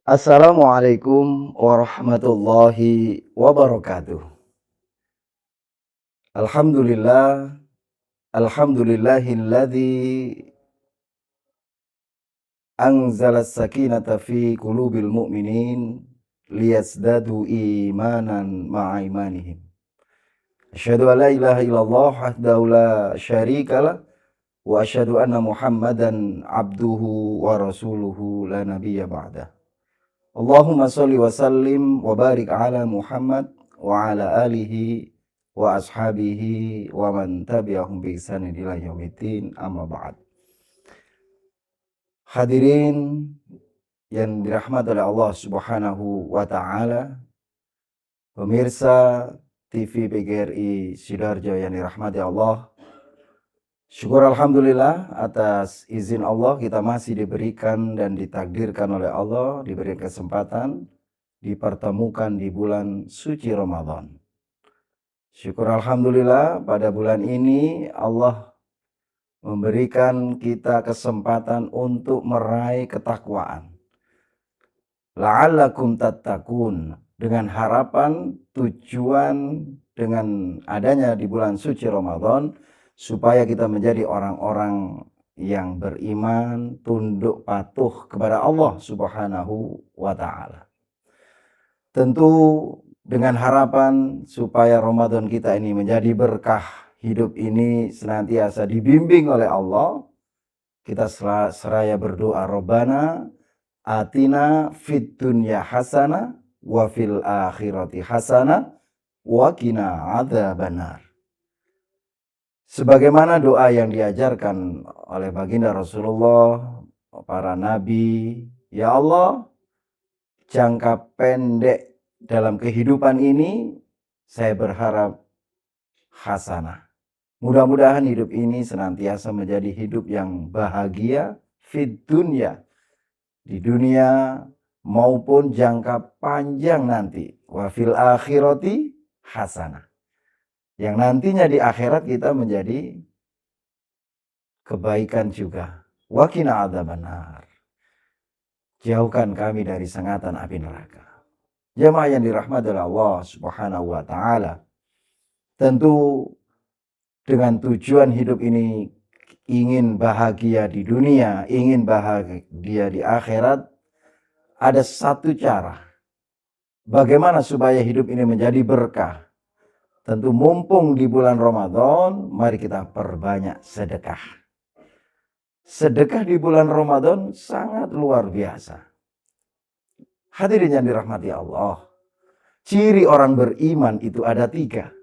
Assalamualaikum warahmatullahi wabarakatuh. Alhamdulillah, alhamdulillahilladzi anzalas sakinata fi qulubil mu'minin liyazdadu imanan ma'a imanihim. Asyhadu an la ilaha illallah wahdahu la syarikalah wa asyhadu anna Muhammadan abduhu wa rasuluhu la nabiyya ba'dah. Allahumma sholli wa sallim wa barik ala Muhammad wa ala alihi wa ashabihi wa man tabi'ahum bi ihsanin ila yaumiddin, amma ba'd. Hadirin yang dirahmati oleh Allah Subhanahu wa taala, pemirsa TV PGRI Sidoarjo yang dirahmati Allah. Syukur alhamdulillah atas izin Allah kita masih diberikan dan ditakdirkan oleh Allah, diberi kesempatan dipertemukan di bulan suci Ramadan. Syukur alhamdulillah pada bulan ini Allah memberikan kita kesempatan untuk meraih ketakwaan. La'allakum tattaqun, dengan harapan tujuan dengan adanya di bulan suci Ramadan supaya kita menjadi orang-orang yang beriman, tunduk patuh kepada Allah Subhanahu wa taala. Tentu dengan harapan supaya Ramadan kita ini menjadi berkah, hidup ini senantiasa dibimbing oleh Allah. Kita seraya berdoa, Rabbana atina fid dunya hasanah wa fil akhirati hasanah wa qina adzabannar. Sebagaimana doa yang diajarkan oleh baginda Rasulullah, para nabi, ya Allah, jangka pendek dalam kehidupan ini saya berharap hasanah. Mudah-mudahan hidup ini senantiasa menjadi hidup yang bahagia fid dunya, di dunia maupun jangka panjang nanti, wa fil akhirati hasanah, yang nantinya di akhirat kita menjadi kebaikan juga. Wa qina adzabannar, jauhkan kami dari sengatan api neraka. Jamaah yang dirahmati oleh Allah Subhanahu wa taala, tentu dengan tujuan hidup ini ingin bahagia di dunia, ingin bahagia di akhirat, ada satu cara bagaimana supaya hidup ini menjadi berkah. Tentu mumpung di bulan Ramadan, mari kita perbanyak sedekah. Sedekah di bulan Ramadan sangat luar biasa. Hadirin yang dirahmati Allah, ciri orang beriman itu ada 3.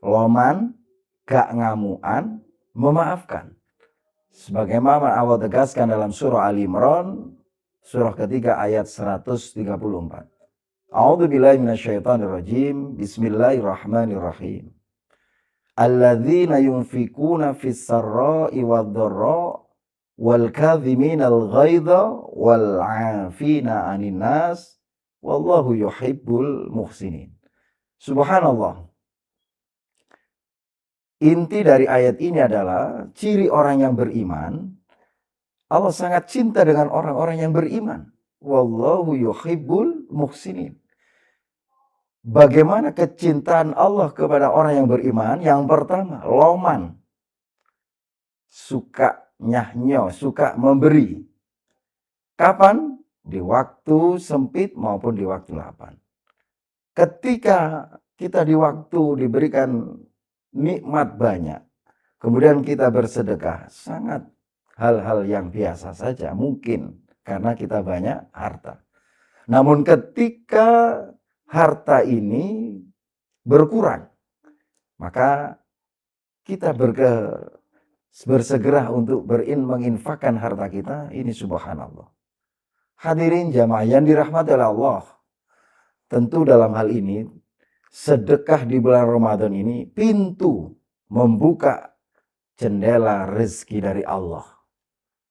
Loman, gak ngamuan, memaafkan. Sebagaimana Allah tegaskan dalam surah Ali Imran, surah ketiga ayat 134. A'udzubillahi minasyaitonirrajim. Bismillahirrahmanirrahim. Alladzina yunfikuna fis sarra'i wad-dharra wal kadhiminal ghaidha wal 'afina 'anil nas wallahu yuhibbul muhsinin. Subhanallah. Inti dari ayat ini adalah ciri orang yang beriman. Allah sangat cinta dengan orang-orang yang beriman. Wallahu yuhibbul muhsinin. Bagaimana kecintaan Allah kepada orang yang beriman? Yang pertama, loman. Suka nyahnyo, suka memberi. Kapan? Di waktu sempit maupun di waktu lapang. Ketika kita di waktu diberikan nikmat banyak, kemudian kita bersedekah, sangat hal-hal yang biasa saja mungkin karena kita banyak harta. Namun ketika harta ini berkurang, maka kita bersegera untuk menginfakkan harta kita. Ini subhanallah. Hadirin jamaah yang dirahmati oleh Allah, tentu dalam hal ini sedekah di bulan Ramadan ini pintu membuka jendela rezeki dari Allah.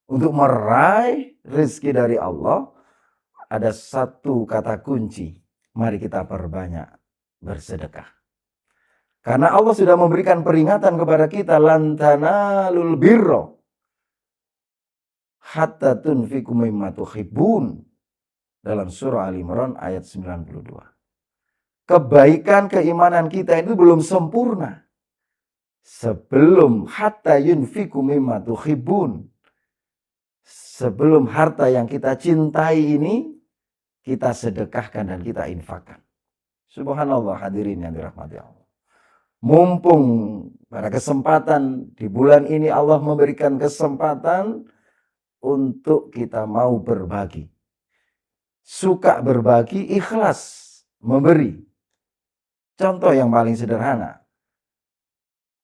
Untuk meraih rezeki dari Allah ada satu kata kunci. Mari kita perbanyak bersedekah. Karena Allah sudah memberikan peringatan kepada kita, lan tanalul birra hatta tunfiqu mimma tuhibbun. dalam surah Al-Imran ayat 92. Kebaikan keimanan kita itu belum sempurna sebelum hatta yunfiku mimma tuhibbun. Sebelum harta yang kita cintai ini kita sedekahkan dan kita infakkan. Subhanallah, hadirin yang dirahmati Allah. Mumpung pada kesempatan di bulan ini Allah memberikan kesempatan untuk kita mau berbagi. Suka berbagi, ikhlas memberi. Contoh yang paling sederhana.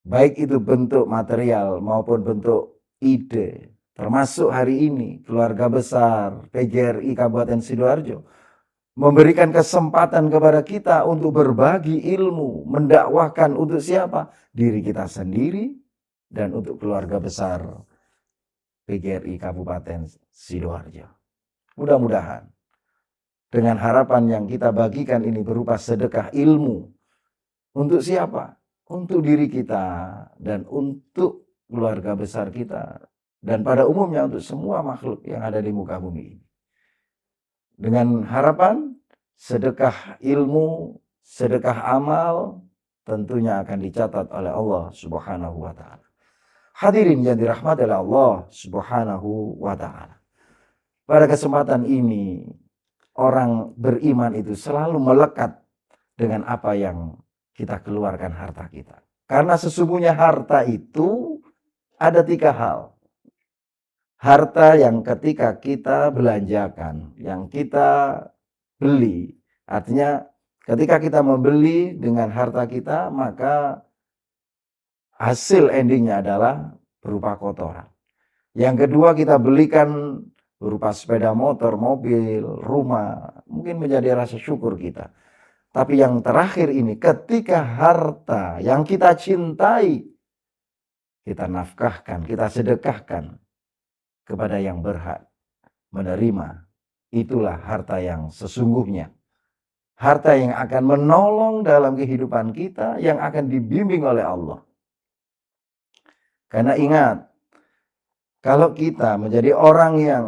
Baik itu bentuk material maupun bentuk ide. Termasuk hari ini keluarga besar PGRI Kabupaten Sidoarjo memberikan kesempatan kepada kita untuk berbagi ilmu, mendakwahkan untuk siapa? Diri kita sendiri dan untuk keluarga besar PGRI Kabupaten Sidoarjo. Mudah-mudahan dengan harapan yang kita bagikan ini berupa sedekah ilmu. Untuk siapa? Untuk diri kita dan untuk keluarga besar kita. Dan pada umumnya untuk semua makhluk yang ada di muka bumi ini. Dengan harapan sedekah ilmu, sedekah amal tentunya akan dicatat oleh Allah Subhanahu wa taala. Hadirin yang dirahmati oleh Allah Subhanahu wa taala. Pada kesempatan ini orang beriman itu selalu melekat dengan apa yang kita keluarkan harta kita. Karena sesungguhnya harta itu ada 3 hal. Harta yang ketika kita belanjakan, yang kita beli, artinya ketika kita membeli dengan harta kita, maka hasil endingnya adalah berupa kotoran. Yang kedua kita belikan berupa sepeda motor, mobil, rumah, mungkin menjadi rasa syukur kita. Tapi yang terakhir ini, ketika harta yang kita cintai, kita nafkahkan, kita sedekahkan kepada yang berhak menerima, itulah harta yang sesungguhnya. Harta yang akan menolong dalam kehidupan kita, yang akan dibimbing oleh Allah. Karena ingat, kalau kita menjadi orang yang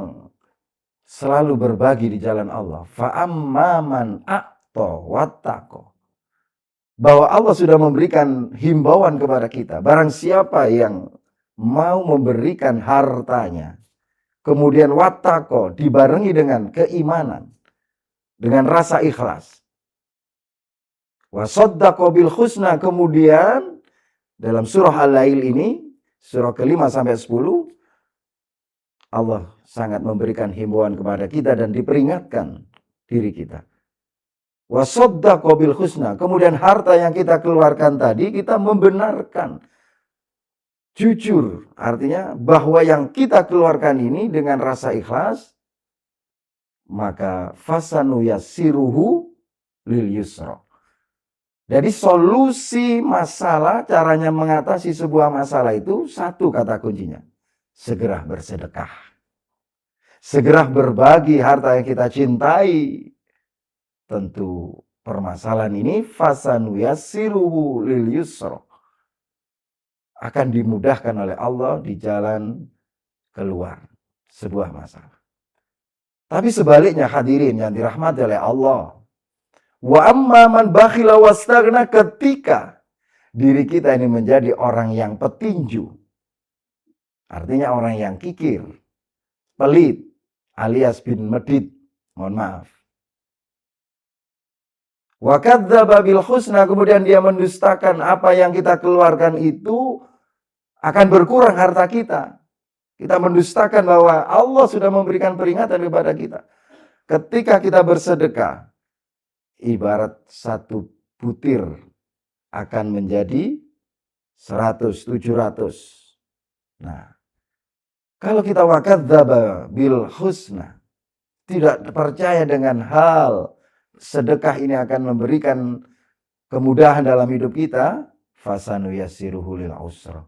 selalu berbagi di jalan Allah, fa'amma man a'ta wattaqo, bahwa Allah sudah memberikan himbauan kepada kita, barang siapa yang mau memberikan hartanya, kemudian wattaqo dibarengi dengan keimanan, dengan rasa ikhlas, wasaddaqo bil husna, kemudian dalam surah Al-Lail ini, surah ke-5 sampai 10, Allah sangat memberikan himbauan kepada kita dan diperingatkan diri kita. Wasaddaqo bil husna, kemudian harta yang kita keluarkan tadi kita membenarkan. Jujur, artinya bahwa yang kita keluarkan ini dengan rasa ikhlas, maka fasanu yassiruhu lil yusra. Jadi solusi masalah, caranya mengatasi sebuah masalah itu satu kata kuncinya. Segera bersedekah. Segera berbagi harta yang kita cintai. Tentu permasalahan ini fasanu yassiruhu lil yusra, akan dimudahkan oleh Allah di jalan keluar sebuah masalah. Tapi sebaliknya hadirin yang dirahmati oleh Allah, wa amma man bakhila wastaghna, ketika diri kita ini menjadi orang yang petinju, artinya orang yang kikir, pelit, alias bin medit, mohon maaf. Wa kadzdzaba bil husna, kemudian dia mendustakan apa yang kita keluarkan itu, akan berkurang harta kita. Kita mendustakan bahwa Allah sudah memberikan peringatan kepada kita. Ketika kita bersedekah, ibarat 1 butir akan menjadi 100, 700. Nah, kalau kita wa kadzdzaba bil husna, tidak percaya dengan hal sedekah ini akan memberikan kemudahan dalam hidup kita, fasanu yassiruhu lil usra,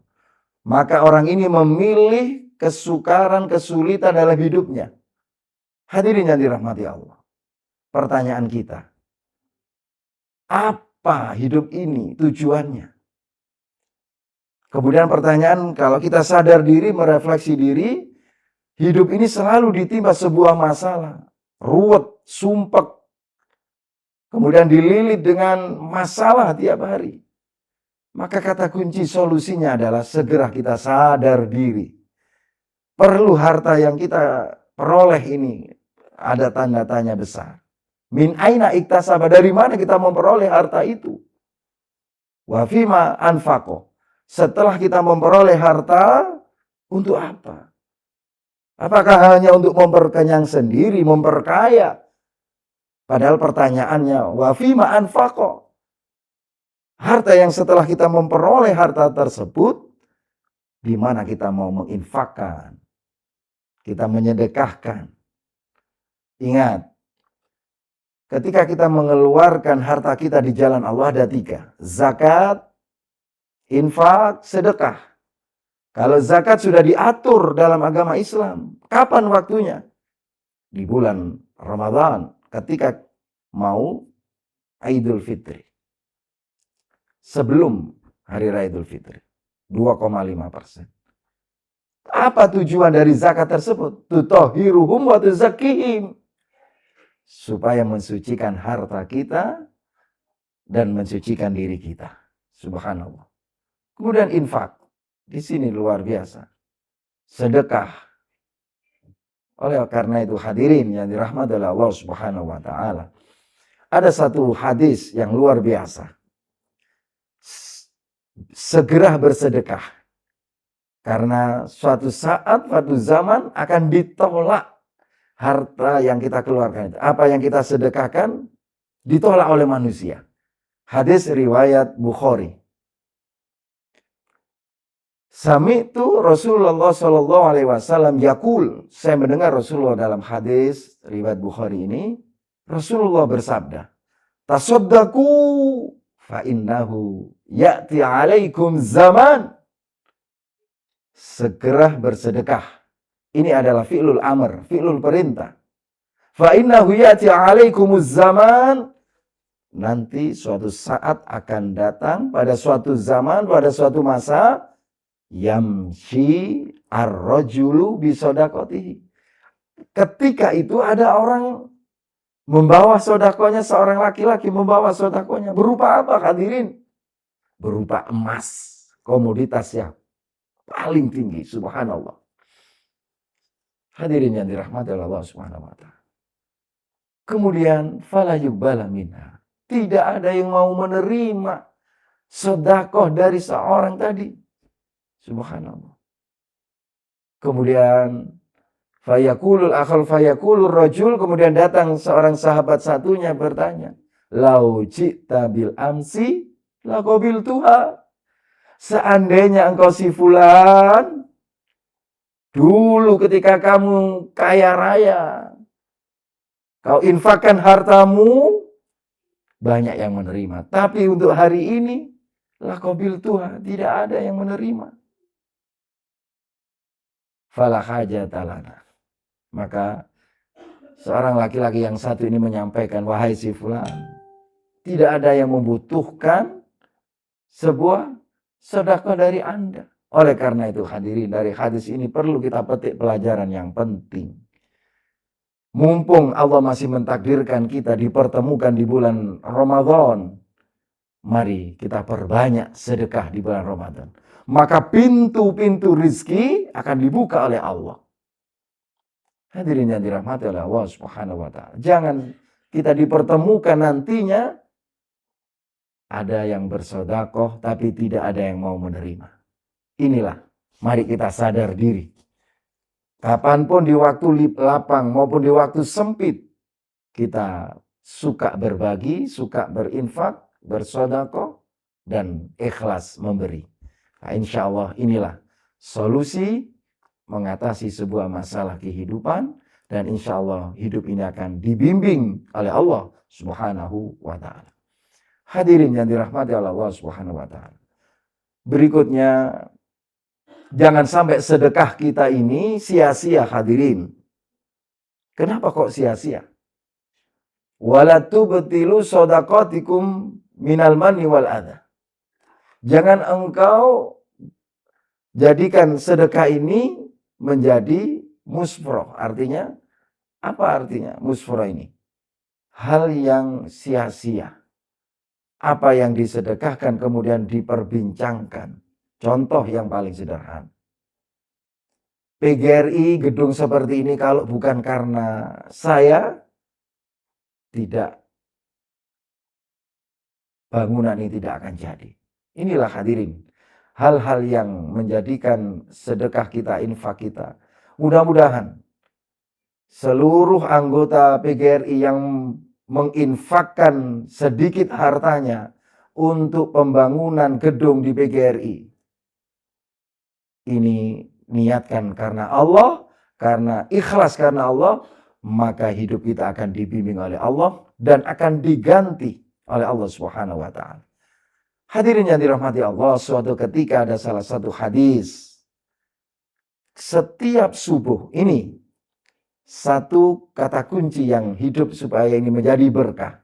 maka orang ini memilih kesukaran, kesulitan dalam hidupnya. Hadirin yang dirahmati Allah. Pertanyaan kita, apa hidup ini tujuannya? Kemudian pertanyaan, kalau kita sadar diri, merefleksi diri, hidup ini selalu ditimpa sebuah masalah. Ruwet, sumpek, kemudian dililit dengan masalah tiap hari. Maka kata kunci solusinya adalah segera kita sadar diri. Perlu harta yang kita peroleh ini ada tanda tanya besar. Min aina iktasaba, dari mana kita memperoleh harta itu? Wa fima anfaqo. Setelah kita memperoleh harta, untuk apa? Apakah hanya untuk memperkenyang sendiri, memperkaya? Padahal pertanyaannya, wa fima anfaqo. Harta yang setelah kita memperoleh harta tersebut, di mana kita mau menginfakkan? Kita menyedekahkan. Ingat, ketika kita mengeluarkan harta kita di jalan Allah ada 3. Zakat, infak, sedekah. Kalau zakat sudah diatur dalam agama Islam, kapan waktunya? Di bulan Ramadan, ketika mau Idul Fitri. Sebelum Hari Raya Idul Fitri. 2,5%. Apa tujuan dari zakat tersebut? Tutahhiruhum wa tuzakkihim. Supaya mensucikan harta kita dan mensucikan diri kita. Subhanallah. Kemudian infak. Di sini luar biasa. Sedekah. Oleh karena itu hadirin yang dirahmati oleh Allah Subhanahu wa taala. Ada satu hadis yang luar biasa. Segera bersedekah. Karena suatu saat, suatu zaman akan ditolak harta yang kita keluarkan itu. Apa yang kita sedekahkan ditolak oleh manusia. Hadis riwayat Bukhari. Sami'tu Rasulullah sallallahu alaihi wasallam yaqul. Saya mendengar Rasulullah dalam hadis riwayat Bukhari ini, Rasulullah bersabda, "Tasaddaqu fa innahu ya'ti 'alaikum zaman." Segera bersedekah. Ini adalah fi'lul amr, fi'lul perintah. Fa innahu ya'ti 'alaikumuz zaman. Nanti suatu saat akan datang, pada suatu zaman, pada suatu masa, yamshi ar-rajulu bisodaqatihi. Ketika itu ada orang membawa sodakonya, seorang laki-laki membawa sodakonya. Berupa apa hadirin? Berupa emas, komoditas yang paling tinggi, subhanallah. Hadirin yang dirahmati oleh Allah Subhanahu wa taala. Kemudian fala yuqbala minha. Tidak ada yang mau menerima sedekah dari seorang tadi. Subhanallah. Kemudian fayaqulul akhal fayaqulur rajul, kemudian datang seorang sahabat satunya bertanya, "Lau ji'ta bil amsi laqabiltuha." Seandainya engkau si fulan, dulu ketika kamu kaya raya, kau infakkan hartamu, banyak yang menerima. Tapi untuk hari ini, laqabiltuha, tidak ada yang menerima. Fala hajata lana. Maka seorang laki-laki yang satu ini menyampaikan, "Wahai si fulan, tidak ada yang membutuhkan sebuah sedekah dari Anda." Oleh karena itu hadirin, dari hadis ini perlu kita petik pelajaran yang penting. Mumpung Allah masih mentakdirkan kita dipertemukan di bulan Ramadan, mari kita perbanyak sedekah di bulan Ramadan. Maka pintu-pintu rizki akan dibuka oleh Allah. Hadirin yang dirahmati oleh Allah Subhanahu wa taala. Jangan kita dipertemukan nantinya ada yang bersedekah tapi tidak ada yang mau menerima. Inilah, mari kita sadar diri. Kapanpun di waktu lapang maupun di waktu sempit, kita suka berbagi, suka berinfak, bersedekah, dan ikhlas memberi. Nah, insya Allah inilah solusi mengatasi sebuah masalah kehidupan, dan insya Allah hidup ini akan dibimbing oleh Allah Subhanahu wa ta'ala. Hadirin yang dirahmati oleh Allah Subhanahu wa ta'ala. Berikutnya, jangan sampai sedekah kita ini sia-sia hadirin. Kenapa kok sia-sia? Wala tubtilu shadaqatikum minal manni wal adha. Jangan engkau jadikan sedekah ini menjadi musfroh. Artinya, apa artinya musfroh ini? hal yang sia-sia. Apa yang disedekahkan kemudian diperbincangkan. Contoh yang paling sederhana. PGRI gedung seperti ini kalau bukan karena saya, tidak, bangunan ini tidak akan jadi. Inilah hadirin, hal-hal yang menjadikan sedekah kita, infak kita. Mudah-mudahan seluruh anggota PGRI yang menginfakkan sedikit hartanya untuk pembangunan gedung di PGRI, ini niatkan karena Allah, karena ikhlas karena Allah, maka hidup kita akan dibimbing oleh Allah dan akan diganti oleh Allah Subhanahu wa taala. Hadirin yang dirahmati Allah, suatu ketika ada salah satu hadis. Setiap subuh, ini satu kata kunci yang hidup supaya ini menjadi berkah.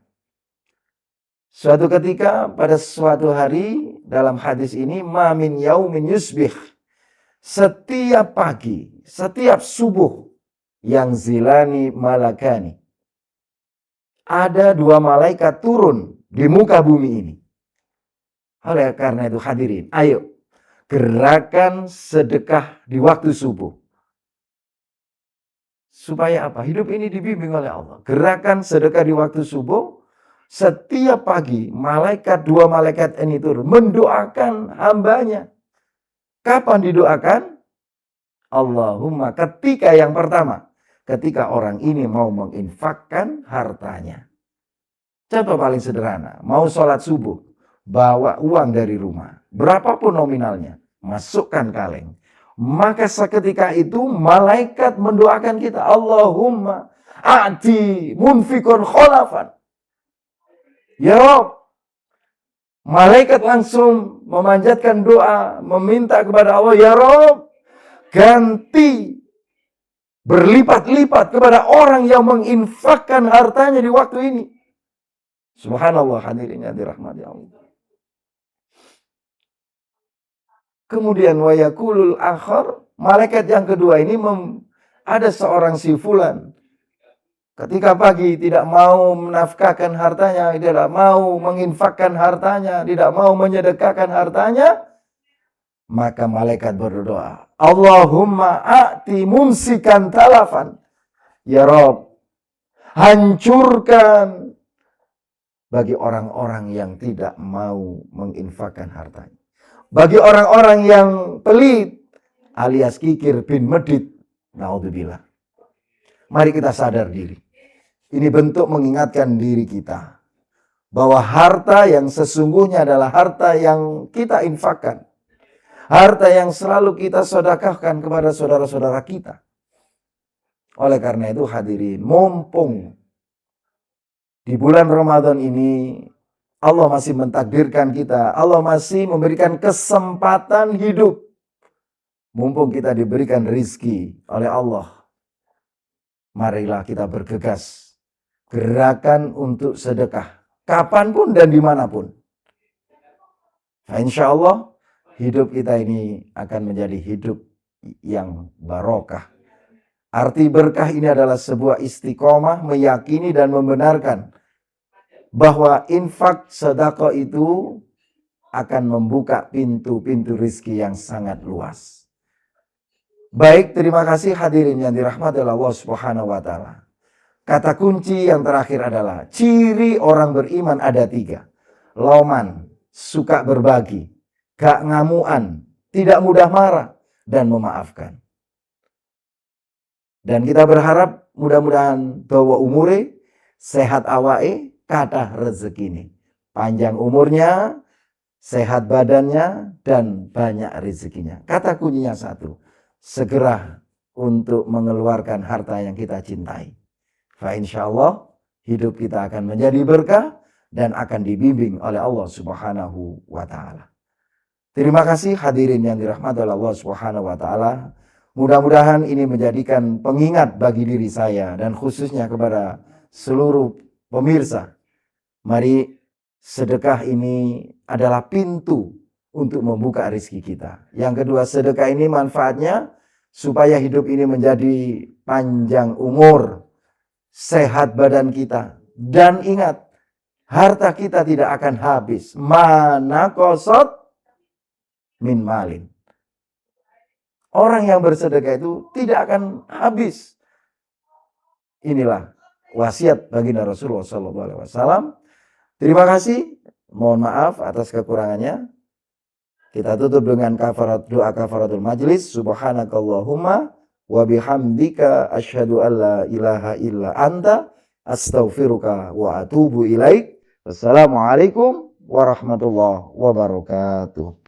Suatu ketika pada suatu hari dalam hadis ini, ma min yaumin yusbih, setiap pagi, setiap subuh, yang zilani malakani, ada dua malaikat turun di muka bumi ini. Oleh karena itu hadirin, ayo gerakan sedekah di waktu subuh. Supaya apa? Hidup ini dibimbing oleh Allah. Gerakan sedekah di waktu subuh, setiap pagi dua malaikat ini turun mendoakan hambanya. Kapan didoakan? Allahumma, ketika yang pertama, ketika orang ini mau menginfakkan hartanya. Contoh paling sederhana, mau sholat subuh, bawa uang dari rumah, berapapun nominalnya, masukkan kaleng. Maka seketika itu malaikat mendoakan kita, Allahumma a'ti munfikun kholafan. Ya Rabb, malaikat langsung memanjatkan doa, meminta kepada Allah, ya Rabb, ganti berlipat-lipat kepada orang yang menginfakkan hartanya di waktu ini. Subhanallah, hadirin yang dirahmati Allah. Kemudian wa yaqulul akhar, malaikat yang kedua ini ada seorang si fulan. Ketika pagi tidak mau menafkahkan hartanya, tidak mau menginfakkan hartanya, tidak mau menyedekahkan hartanya, maka malaikat berdoa, Allahumma a'ti mumsikan talafan. Ya Rabb, hancurkan bagi orang-orang yang tidak mau menginfakkan hartanya. Bagi orang-orang yang pelit alias kikir bin medit, naudzubillah. Mari kita sadar diri. Ini bentuk mengingatkan diri kita bahwa harta yang sesungguhnya adalah harta yang kita infakkan. Harta yang selalu kita sedekahkan kepada saudara-saudara kita. Oleh karena itu hadirin, mumpung di bulan Ramadan ini Allah masih mentakdirkan kita, Allah masih memberikan kesempatan hidup. Mumpung kita diberikan rizki oleh Allah, marilah kita bergegas. Gerakan untuk sedekah, kapanpun dan dimanapun. Insya Allah, hidup kita ini akan menjadi hidup yang barokah. Arti berkah ini adalah sebuah istiqomah, meyakini dan membenarkan bahwa infak sedekah itu akan membuka pintu-pintu rizki yang sangat luas. Baik, terima kasih hadirin yang dirahmati Allah Subhanahu wa taala. Kata kunci yang terakhir adalah ciri orang beriman ada 3. Loman, suka berbagi, gak ngamuan, tidak mudah marah, dan memaafkan. Dan kita berharap mudah-mudahan dawa umure, sehat awake, kathah rezekine. Panjang umurnya, sehat badannya, dan banyak rezekinya. Kata kuncinya 1, segera untuk mengeluarkan harta yang kita cintai. Fa insyaallah hidup kita akan menjadi berkah dan akan dibimbing oleh Allah Subhanahu wa taala. Terima kasih hadirin yang dirahmati oleh Allah Subhanahu wa taala. Mudah-mudahan ini menjadikan pengingat bagi diri saya dan khususnya kepada seluruh pemirsa. Mari sedekah ini adalah pintu untuk membuka rezeki kita. Yang kedua, sedekah ini manfaatnya supaya hidup ini menjadi panjang umur, sehat badan kita, Dan ingat, harta kita tidak akan habis. Mana kosot min malin. Orang yang bersedekah itu tidak akan habis. Inilah wasiat baginda Rasulullah SAW. Terima kasih. Mohon maaf atas kekurangannya. Kita tutup dengan doa kafaratul majlis. Subhanakallahumma wa bihamdika asyhadu an la ilaha illa anta astaghfiruka wa atubu ilaik. Wassalamualaikum warahmatullahi wabarakatuh.